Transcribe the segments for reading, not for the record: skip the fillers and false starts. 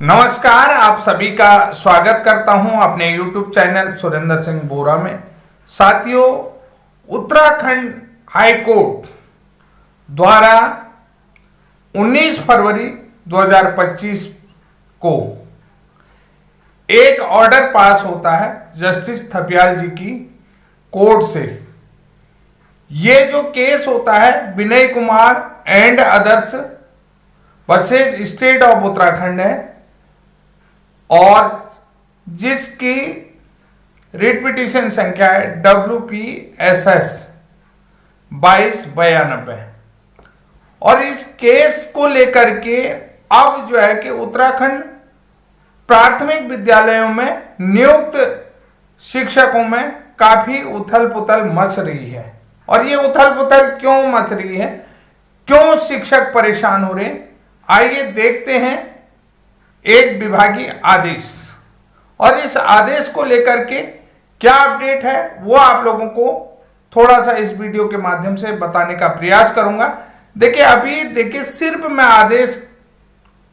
नमस्कार, आप सभी का स्वागत करता हूं अपने YouTube चैनल सुरेंद्र सिंह बोरा में। साथियों, उत्तराखंड हाई कोर्ट द्वारा 19 फरवरी 2025 को एक ऑर्डर पास होता है जस्टिस थपियाल जी की कोर्ट से। ये जो केस होता है Vinay Kumar and others versus state of Uttarakhand है और जिसकी रिट पिटीशन संख्या है WPSS 2292। और इस केस को लेकर के अब जो है कि उत्तराखंड प्राथमिक विद्यालयों में नियुक्त शिक्षकों में काफी उथल पुथल मच रही है। और ये उथल पुथल क्यों मच रही है, क्यों शिक्षक परेशान हो रहे हैं, आइए देखते हैं एक विभागीय आदेश। और इस आदेश को लेकर के क्या अपडेट है वो आप लोगों को थोड़ा सा इस वीडियो के माध्यम से बताने का प्रयास करूंगा। देखिए सिर्फ मैं आदेश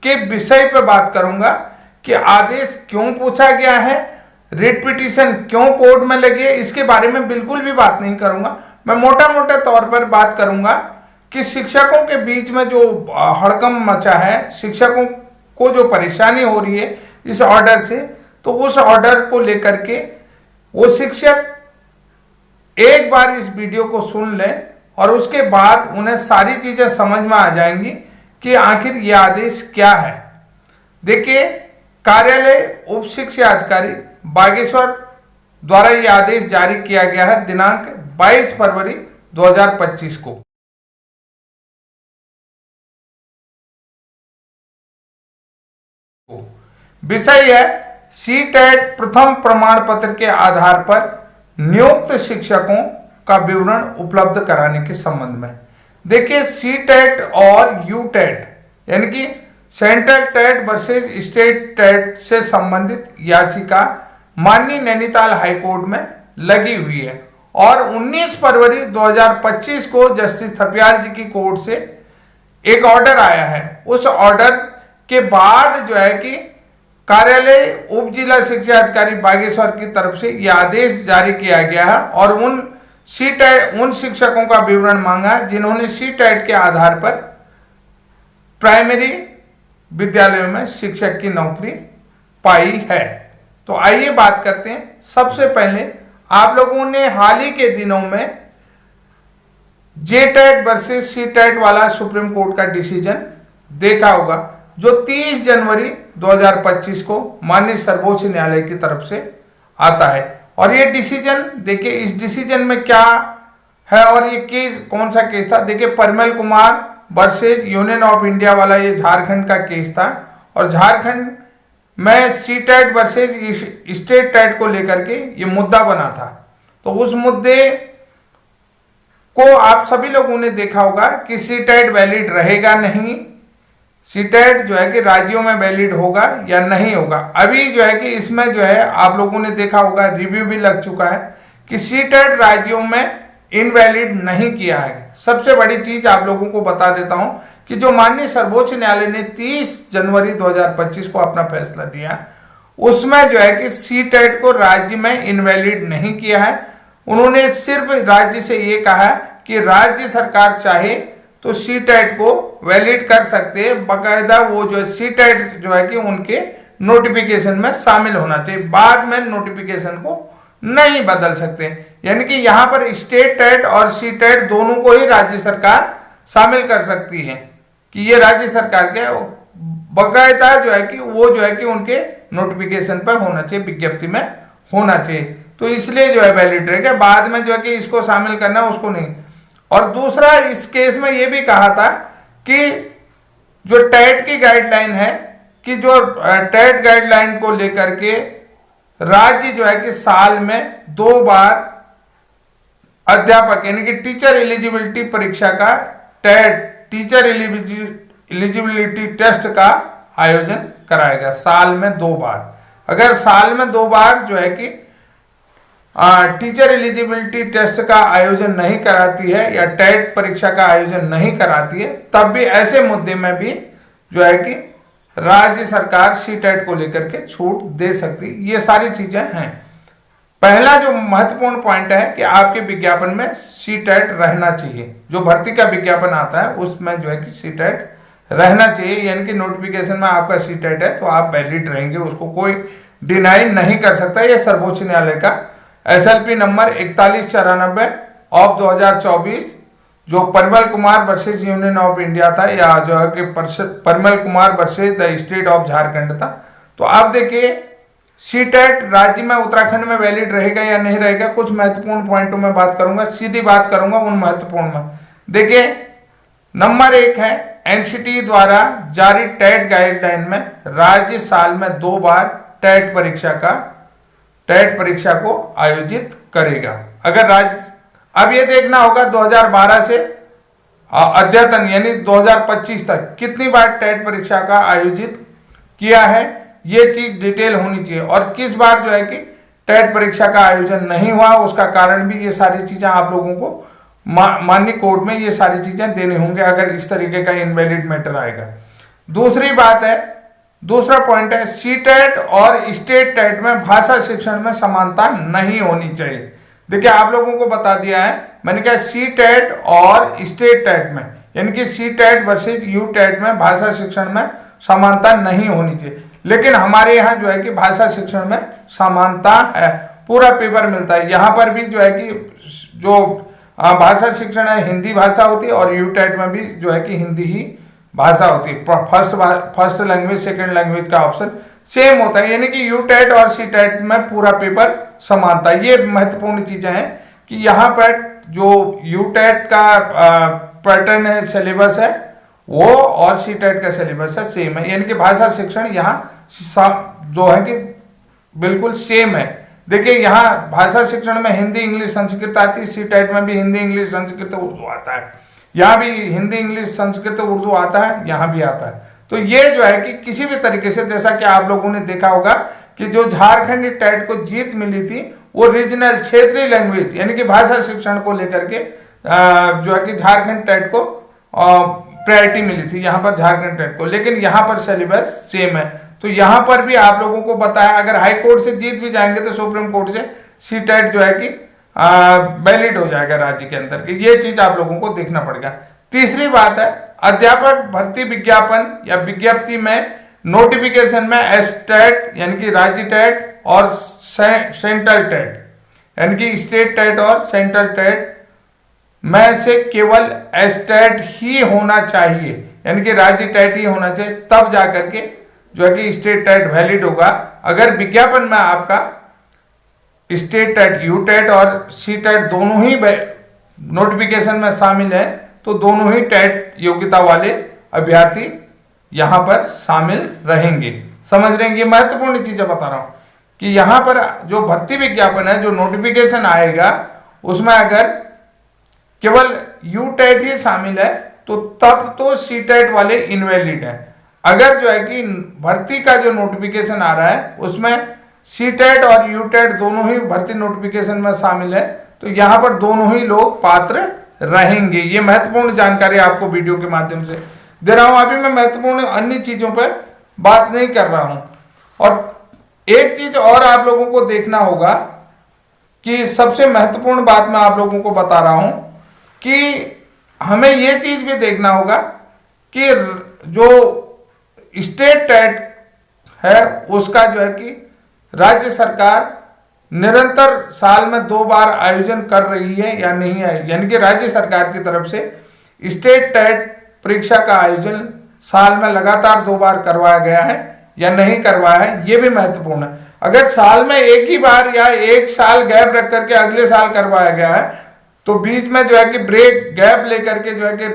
के विषय पर बात करूंगा कि आदेश क्यों पूछा गया है, रिट पिटीशन क्यों कोर्ट में लगी है, इसके बारे में बिल्कुल भी बात नहीं करूंगा। मैं मोटा मोटा तौर पर बात करूंगा कि शिक्षकों के बीच में जो हड़कंप मचा है, शिक्षकों को जो परेशानी हो रही है इस ऑर्डर से, तो उस ऑर्डर को लेकर के वो शिक्षक एक बार इस वीडियो को सुन लें और उसके बाद उन्हें सारी चीजें समझ में आ जाएंगी कि आखिर यह आदेश क्या है। देखिए, कार्यालय उप शिक्षा अधिकारी बागेश्वर द्वारा यह आदेश जारी किया गया है दिनांक 22 फरवरी 2025 को। विषय है सीटेट प्रथम प्रमाण पत्र के आधार पर नियुक्त शिक्षकों का विवरण उपलब्ध कराने के संबंध में। देखिए, सीटेट और यूटेट यानी कि central TET versus state TET से संबंधित याचिका माननीय नैनीताल हाईकोर्ट में लगी हुई है और 19 फरवरी 2025 को जस्टिस थपियाल जी की कोर्ट से एक ऑर्डर आया है। उस ऑर्डर के बाद जो है कि कार्यालय उप जिला शिक्षा अधिकारी बागेश्वर की तरफ से यह आदेश जारी किया गया है और उन शिक्षकों का विवरण मांगा जिन्होंने सीटेट के आधार पर प्राइमरी विद्यालयों में शिक्षक की नौकरी पाई है। तो आइए बात करते हैं। सबसे पहले आप लोगों ने हाल ही के दिनों में जेटेट वर्सेस सीटेट वाला सुप्रीम कोर्ट का डिसीजन देखा होगा, जो 30 जनवरी 2025 को माननीय सर्वोच्च न्यायालय की तरफ से आता है। और ये डिसीजन, देखिए इस डिसीजन में क्या है और ये केस कौन सा केस था। देखिए, Parimal Kumar versus union of India वाला ये झारखंड का केस था और झारखंड में सीटेट वर्सेज स्टेट टेट को लेकर के ये मुद्दा बना था। तो उस मुद्दे को आप सभी लोगों ने देखा होगा कि सीटेट वैलिड रहेगा नहीं, सीटेट जो है कि राज्यों में वैलिड होगा या नहीं होगा। अभी जो है कि इसमें जो है आप लोगों ने देखा होगा, रिव्यू भी लग चुका है कि सीटेट राज्यों में इनवैलिड नहीं किया है। सबसे बड़ी चीज आप लोगों को बता देता हूं कि जो माननीय सर्वोच्च न्यायालय ने 30 जनवरी 2025 को अपना फैसला दिया, उसमें जो है कि सीटेट को राज्य में इनवैलिड नहीं किया है। उन्होंने सिर्फ राज्य से ये कहा कि राज्य सरकार चाहे तो सीटेट को वैलिड कर सकते हैं, बाकायदा वो जो सीटेट जो है कि उनके नोटिफिकेशन में शामिल होना चाहिए, बाद में नोटिफिकेशन को नहीं बदल सकते। यानी कि यहां पर स्टेट टेट और सीटेट दोनों को ही राज्य सरकार शामिल कर सकती है कि ये राज्य सरकार के बाकायदा जो है कि वो जो है कि उनके नोटिफिकेशन पर होना चाहिए, विज्ञप्ति में होना चाहिए। तो इसलिए जो है वैलिड रहेगा, बाद में जो है कि इसको शामिल करना उसको नहीं। और दूसरा, इस केस में यह भी कहा था कि जो टेट की गाइडलाइन है कि जो टेट गाइडलाइन को लेकर के राज्य जो है कि साल में 2 बार अध्यापक यानी कि टीचर एलिजिबिलिटी परीक्षा का टीचर एलिजिबिलिटी टेस्ट का आयोजन कराएगा साल में 2 बार। अगर साल में 2 बार जो है कि टीचर एलिजिबिलिटी टेस्ट का आयोजन नहीं कराती है या टेट परीक्षा का आयोजन नहीं कराती है, तब भी ऐसे मुद्दे में भी जो है कि राज्य सरकार सीटेट को लेकर के छूट दे सकती, ये सारी चीजें हैं। पहला जो महत्वपूर्ण पॉइंट है कि आपके विज्ञापन में सीटेट रहना चाहिए। जो भर्ती का विज्ञापन आता है उसमें जो है कि सीटेट रहना चाहिए, यानी कि नोटिफिकेशन में आपका सीटेट है तो आप वैलिड रहेंगे, उसको कोई डिनाई नहीं कर सकता। यह सर्वोच्च न्यायालय का SLP नंबर 4194 ऑफ 2024 जो Parimal Kumar versus union of India था, या जो है कि Parimal Kumar versus the state of Jharkhand था। तो आप देखिए सीटेट राज्य में उत्तराखंड में वैलिड रहेगा या नहीं रहेगा, कुछ महत्वपूर्ण पॉइंटों में बात करूंगा, सीधी बात करूंगा उन महत्वपूर्ण में। देखिए नंबर 1 है एनसीटी द्वारा जारी टेट गाइडलाइन में राज्य साल में 2 बार टेट परीक्षा को आयोजित करेगा। अगर राज्य, अब ये देखना होगा 2012 से अद्यतन यानी 2025 तक कितनी बार टेट परीक्षा का आयोजित किया है, ये चीज डिटेल होनी चाहिए। और किस बार जो है कि टेट परीक्षा का आयोजन नहीं हुआ उसका कारण भी, ये सारी चीजें आप लोगों को माननीय कोर्ट में ये सारी चीजें देने होंगे अगर इस तरीके का इनवैलिड मैटर आएगा। दूसरी बात है, दूसरा पॉइंट है सीटेट और स्टेट टेट में भाषा शिक्षण में समानता नहीं होनी चाहिए। देखिए आप लोगों को बता दिया है मैंने कहा सीटेट और स्टेट टेट में, यानी कि सीटेट वर्सेस यूटेट में भाषा शिक्षण में समानता नहीं होनी चाहिए, लेकिन हमारे यहाँ जो है कि भाषा शिक्षण में समानता है, पूरा पेपर मिलता है। यहाँ पर भी जो है कि जो भाषा शिक्षण है हिंदी भाषा होती है और यूटेट में भी जो है कि हिंदी ही भाषा होती है। फर्स्ट लैंग्वेज सेकंड लैंग्वेज का ऑप्शन सेम होता है, यानी कि यूटेट और सीटेट में पूरा पेपर समानता। ये महत्वपूर्ण चीजें हैं कि यहाँ पर जो यूटेट का पैटर्न है, सिलेबस है वो और सीटेट का सिलेबस है सेम है, यानी कि भाषा शिक्षण यहाँ जो है कि बिल्कुल सेम है। देखिए यहाँ भाषा शिक्षण में हिंदी इंग्लिश संस्कृत आती है, सीटेट में भी हिंदी इंग्लिश संस्कृत उर्दू आता है, यहाँ भी हिंदी इंग्लिश संस्कृत उर्दू आता है, यहाँ भी आता है। तो ये जो है कि किसी भी तरीके से, जैसा कि आप लोगों ने देखा होगा कि जो झारखंड टेट को जीत मिली थी वो रीजनल क्षेत्रीय लैंग्वेज यानी कि भाषा शिक्षण को लेकर के जो है कि झारखंड टेट को प्रायोरिटी मिली थी यहाँ पर झारखंड टेट को, लेकिन यहाँ पर सिलेबस सेम है। तो यहाँ पर भी आप लोगों को पता है अगर हाई कोर्ट से जीत भी जाएंगे तो सुप्रीम कोर्ट से सीटेट जो है कि वैलिड हो जाएगा राज्य के अंदर की, ये चीज आप लोगों को देखना पड़ेगा। तीसरी बात है अध्यापक भर्ती विज्ञापन या विज्ञप्ति में नोटिफिकेशन में एसटेट यानी कि राज्य टेट और सेंट्रल टेट यानी कि स्टेट टेट और सेंट्रल टेट में से केवल एसटेट ही होना चाहिए, यानी कि राज्य टेट ही होना चाहिए, तब जाकर के जो है कि स्टेट टेट वैलिड होगा। अगर विज्ञापन में आपका स्टेट टेट यूटेट और सी टेट दोनों ही नोटिफिकेशन में शामिल है तो दोनों ही टेट योग्यता वाले अभ्यर्थी यहां पर शामिल रहेंगे। समझ रहे हैं, ये महत्वपूर्ण चीजें बता रहा हूं कि यहां पर जो भर्ती विज्ञापन है, जो नोटिफिकेशन आएगा उसमें अगर केवल यूटेट ही शामिल है तो तब तो सीटेट वाले इनवैलिड है। अगर जो है कि भर्ती का जो नोटिफिकेशन आ रहा है उसमें सीटेट और यूटेट दोनों ही भर्ती नोटिफिकेशन में शामिल है तो यहां पर दोनों ही लोग पात्र रहेंगे। ये महत्वपूर्ण जानकारी आपको वीडियो के माध्यम से दे रहा हूं। अभी मैं महत्वपूर्ण अन्य चीजों पर बात नहीं कर रहा हूं। और एक चीज और आप लोगों को देखना होगा कि सबसे महत्वपूर्ण बात मैं आप लोगों को बता रहा हूं कि हमें यह चीज भी देखना होगा कि जो स्टेट टेट है उसका जो है कि राज्य सरकार निरंतर साल में 2 बार आयोजन कर रही है या नहीं है, यानी कि राज्य सरकार की तरफ से स्टेट टेट परीक्षा का आयोजन साल में लगातार 2 बार करवाया गया है या नहीं करवाया है, यह भी महत्वपूर्ण है। अगर साल में एक ही बार या एक साल गैप रख करके अगले साल करवाया गया है तो बीच में जो है कि ब्रेक गैप लेकर के जो है कि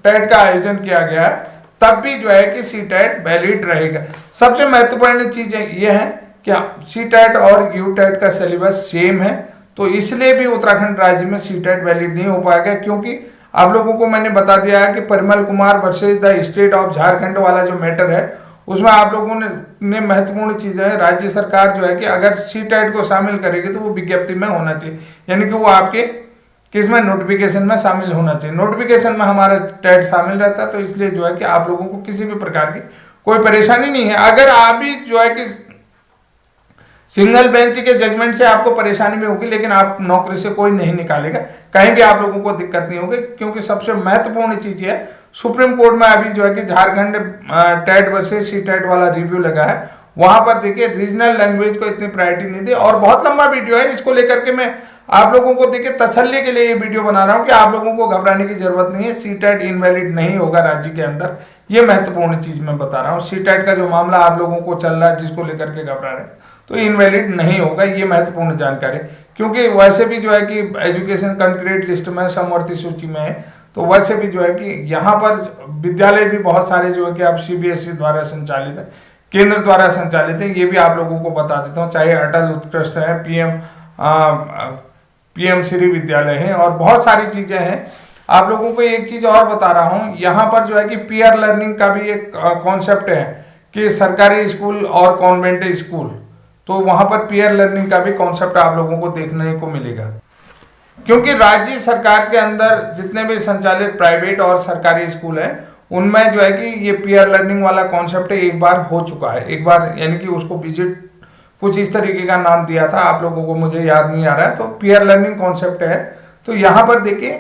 टेट का आयोजन किया गया है तब भी जो है कि सी टेट वैलिड रहेगा। सबसे महत्वपूर्ण चीज ये है कि सी टेट और यू टेट का सिलेबस सेम है, तो इसलिए भी उत्तराखंड राज्य में सी टेट वैलिड नहीं हो पाएगा, क्योंकि आप लोगों को मैंने बता दिया है कि Parimal Kumar versus the state of Jharkhand वाला जो मैटर है उसमें आप लोगों ने महत्वपूर्ण चीज है, राज्य सरकार जो है कि अगर सी टेट को शामिल करेगी तो वो विज्ञप्ति में होना चाहिए, यानी कि वो आपके किसमें नोटिफिकेशन में शामिल होना चाहिए। नोटिफिकेशन में हमारा टेट शामिल रहता है तो इसलिए जो है कि आप लोगों को किसी भी प्रकार की कोई परेशानी नहीं है। अगर आप भी जो है कि सिंगल बेंच के जजमेंट से आपको परेशानी भी होगी, लेकिन आप नौकरी से कोई नहीं निकालेगा, कहीं भी आप लोगों को दिक्कत नहीं होगी, क्योंकि सबसे महत्वपूर्ण चीज है सुप्रीम कोर्ट में अभी जो है कि Jharkhand TET versus CTET वाला रिव्यू लगा है, वहां पर देखिए रीजनल लैंग्वेज को इतनी प्रायोरिटी नहीं दी। और बहुत लंबा वीडियो है, इसको लेकर के मैं आप लोगों को देखिए तसल्ली के लिए ये वीडियो बना रहा हूं कि आप लोगों को घबराने की जरूरत नहीं है। सी टेट इनवैलिड नहीं होगा राज्य के अंदर, ये महत्वपूर्ण चीज मैं बता रहा हूँ। सी टेट का जो मामला आप लोगों को चल रहा है जिसको लेकर के घबरा रहे हैं, तो इनवैलिड नहीं होगा, ये महत्वपूर्ण जानकारी। क्योंकि वैसे भी जो है कि एजुकेशन कंक्रीट लिस्ट में समवर्ती सूची में है, तो वैसे भी जो है कि यहाँ पर विद्यालय भी बहुत सारे जो है कि अब सीबीएसई द्वारा संचालित है, केंद्र द्वारा संचालित है, ये भी आप लोगों को बता देता हूँ। चाहे अटल उत्कृष्ट है, पीएम श्री विद्यालय है, और बहुत सारी चीजें हैं। आप लोगों को एक चीज और बता रहा हूँ, यहाँ पर जो है कि पीयर लर्निंग का भी एक कॉन्सेप्ट है कि सरकारी स्कूल और कॉन्वेंट स्कूल, तो वहां पर पीयर लर्निंग का भी कॉन्सेप्ट आप लोगों को देखने को मिलेगा। क्योंकि राज्य सरकार के अंदर जितने भी संचालित प्राइवेट और सरकारी स्कूल हैं, उनमें जो है कि ये पीयर लर्निंग वाला कॉन्सेप्ट एक बार हो चुका है, एक बार यानी कि उसको विजिट कुछ इस तरीके का नाम दिया था, आप लोगों को मुझे याद नहीं आ रहा है, तो पीयर लर्निंग कॉन्सेप्ट है। तो यहाँ पर देखिए,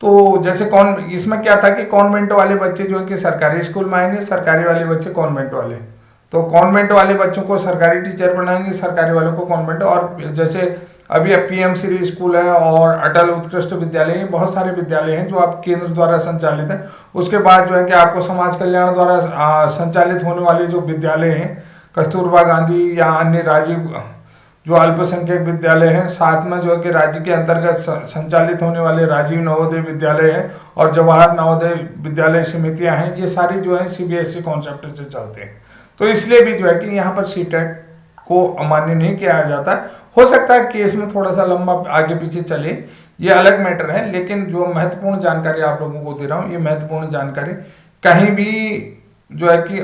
तो जैसे इसमें क्या था कि कॉन्वेंट वाले बच्चे जो है कि सरकारी स्कूल में आएंगे, सरकारी वाले बच्चे कॉन्वेंट वाले, तो कॉन्वेंट वाले बच्चों को सरकारी टीचर बनाएंगे, सरकारी वालों को कॉन्वेंट। और जैसे अभी पीएम श्री स्कूल है और अटल उत्कृष्ट विद्यालय है, बहुत सारे विद्यालय हैं जो आप केंद्र द्वारा संचालित हैं। उसके बाद जो है कि आपको समाज कल्याण द्वारा संचालित होने वाले जो विद्यालय हैं, कस्तूरबा गांधी या अन्य राजीव जो अल्पसंख्यक विद्यालय हैं, साथ में जो है कि राज्य के अंतर्गत संचालित होने वाले राजीव नवोदय विद्यालय है और जवाहर नवोदय विद्यालय समितियां हैं, ये सारी जो है सीबीएसई कॉन्सेप्ट से चलते हैं। तो इसलिए भी जो है कि यहाँ पर सीटेट को अमान्य नहीं किया जाता। हो सकता है केस में थोड़ा सा लंबा आगे पीछे चले, ये अलग मैटर है, लेकिन जो महत्वपूर्ण जानकारी आप लोगों को दे रहा हूँ, ये महत्वपूर्ण जानकारी कहीं भी जो है कि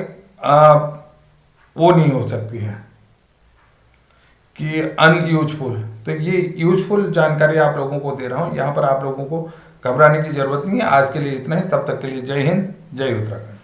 वो नहीं हो सकती है कि अनयूजफुल। तो ये यूजफुल जानकारी आप लोगों को दे रहा हूँ, यहाँ पर आप लोगों को घबराने की जरूरत नहीं है। आज के लिए इतना ही, तब तक के लिए जय हिंद, जय उत्तराखंड।